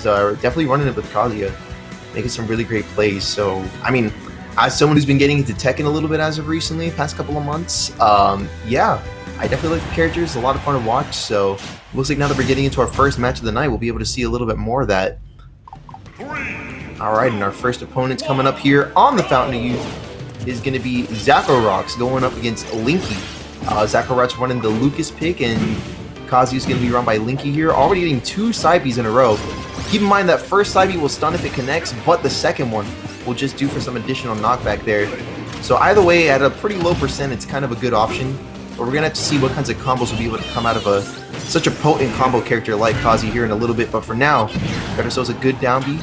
definitely running it with Kazuya, making some really great plays. So, I mean, as someone who's been getting into Tekken a little bit as of recently, past couple of months, yeah, I definitely like the characters. It's a lot of fun to watch. So, looks like now that we're getting into our first match of the night, we'll be able to see a little bit more of that. All right, and our first opponent's coming up here on the Fountain of Youth is going to be ZachoRockz going up against Linky. ZachoRockz running the Lucas pick, and Kazuya's going to be run by Linky here. Already getting 2 side Bs in a row. Keep in mind that first side B will stun if it connects, but the second one will just do for some additional knockback there. So either way, at a pretty low percent, it's kind of a good option. But we're going to have to see what kinds of combos will be able to come out of such a potent combo character like Kazuya here in a little bit. But for now, got ourselves a good down B,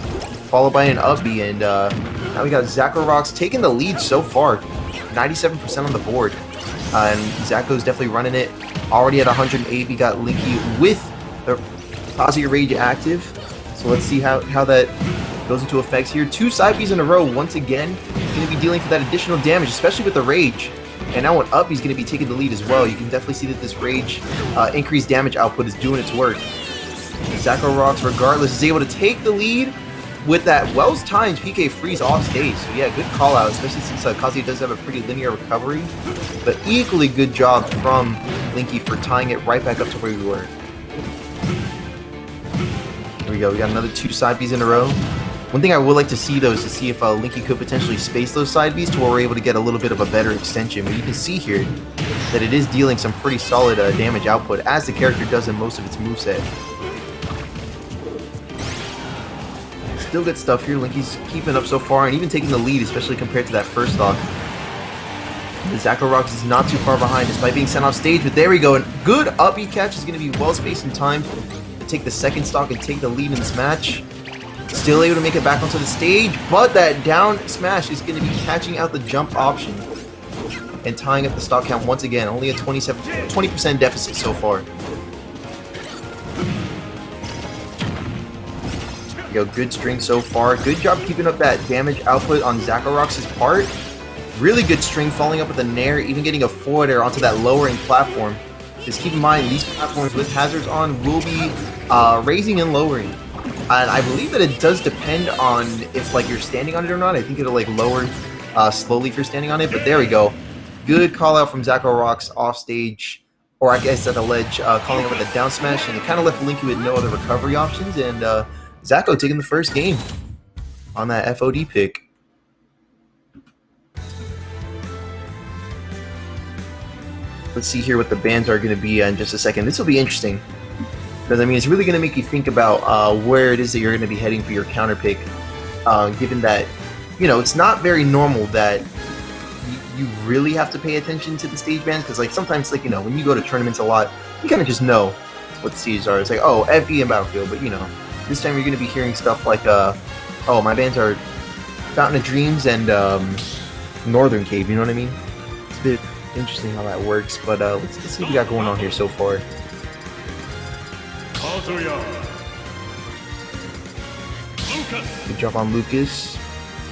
followed by an up B, and now we got ZachoRockz taking the lead so far, 97% on the board, and Zacho's definitely running it. Already at 108, we got Linky with the Kazuya Rage active, so let's see how that goes into effects here. 2 side Bs in a row, once again, going to be dealing for that additional damage, especially with the Rage. And now with up, he's going to be taking the lead as well. You can definitely see that this Rage increased damage output is doing its work. ZachoRockz, regardless, is able to take the lead with that well-timed PK freeze off stage. So yeah, good call out, especially since Kazuya does have a pretty linear recovery. But equally good job from Linky for tying it right back up to where we were. Here we go, we got another 2 side Bs in a row. One thing I would like to see though is to see if Linky could potentially space those side Bs to where we're able to get a little bit of a better extension. But you can see here that it is dealing some pretty solid damage output, as the character does in most of its moveset. Still good stuff here. Linky's keeping up so far and even taking the lead, especially compared to that first stock. The ZachoRockz is not too far behind despite being sent off stage, but there we go. A good up B catch is going to be well spaced in time to take the second stock and take the lead in this match. Still able to make it back onto the stage, but that down smash is going to be catching out the jump option and tying up the stock count once again. Only a 20% deficit so far. Yo, good string so far. Good job keeping up that damage output on ZachoRockz's part. Really good string, following up with a nair, even getting a forward air onto that lowering platform. Just keep in mind, these platforms with hazards on will be raising and lowering. And I believe that it does depend on if like you're standing on it or not. I think it'll like lower slowly if you're standing on it, but there we go. Good call out from ZachoRockz off stage, or I guess at the ledge, calling it with a down smash, and it kind of left Linky with no other recovery options, and Zacho taking the first game on that FOD pick. Let's see here what the bans are going to be in just a second. This will be interesting, because I mean, it's really going to make you think about where it is that you're going to be heading for your counter pick, given that, you know, it's not very normal that you really have to pay attention to the stage bans, because like sometimes, like, you know, when you go to tournaments a lot, you kind of just know what the stages are. It's like, oh, FE and Battlefield, but you know, this time you're going to be hearing stuff like, oh, my bans are Fountain of Dreams and Northern Cave, you know what I mean? It's a bit interesting how that works, but let's see what we got going on here so far. Good job on Lucas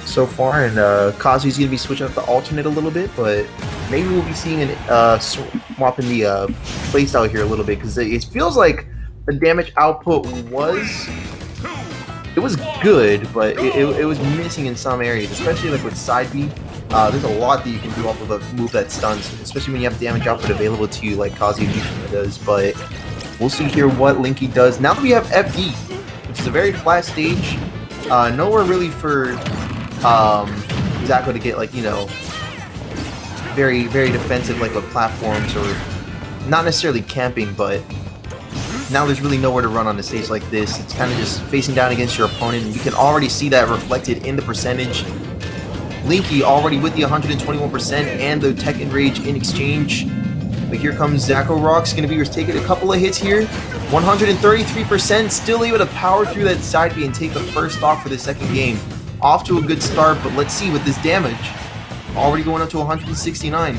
so far, and Kazuya's going to be switching up the alternate a little bit, but maybe we'll be seeing an swapping the playstyle here a little bit, because it feels like the damage output was good, but it was missing in some areas, especially like with side B. There's a lot that you can do off of a move that stuns, especially when you have damage output available to you like Kazuya usually does, but we'll see here what Linky does. Now that we have FD, which is a very flat stage, nowhere really for Zacho to get, like, you know, very, very defensive, like with platforms, or not necessarily camping, but now there's really nowhere to run on a stage like this. It's kind of just facing down against your opponent, and you can already see that reflected in the percentage. Linky already with the 121% and the Tekken Rage in exchange. But here comes ZachoRockz, going to be taking a couple of hits here. 133%, still able to power through that side B and take the first stock for the second game. Off to a good start, but let's see with this damage. Already going up to 169.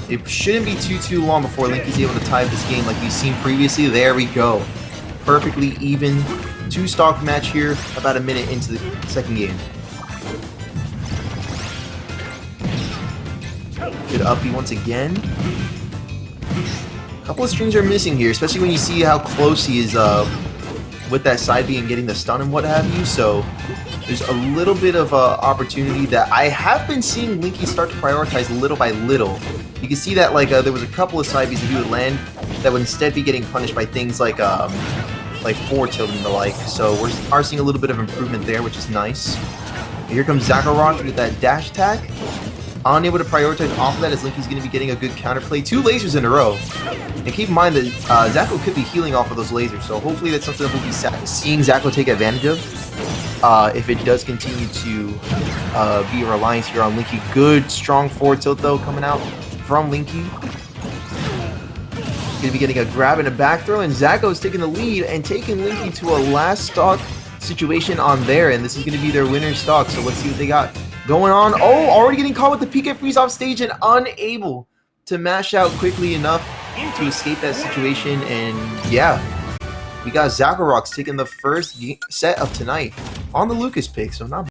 It shouldn't be too long before Linky's able to tie this game like we've seen previously. There we go. Perfectly even. 2-stock match here, about a minute into the second game. Good up B once again. A couple of strings are missing here, especially when you see how close he is with that side B and getting the stun and what have you. So there's a little bit of opportunity that I have been seeing Linky start to prioritize little by little. You can see that like there was a couple of side Bs that he would land that would instead be getting punished by things like forward tilt and the like. So we are seeing a little bit of improvement there, which is nice. And here comes ZachoRockz with that dash attack. Unable to prioritize off of that as Linky's going to be getting a good counterplay. 2 lasers in a row. And keep in mind that Zacho could be healing off of those lasers, so hopefully that's something that we'll be seeing Zacho take advantage of if it does continue to be a reliance here on Linky. Good, strong forward tilt, though, coming out from Linky. Going to be getting a grab and a back throw, and Zacho's taking the lead and taking Linky to a last stock situation on there, and this is going to be their winner stock, so let's see what they got going on. Oh, already getting caught with the PK freeze off stage and unable to mash out quickly enough to escape that situation. And yeah, we got ZachoRockz taking the first set of tonight on the Lucas pick, so not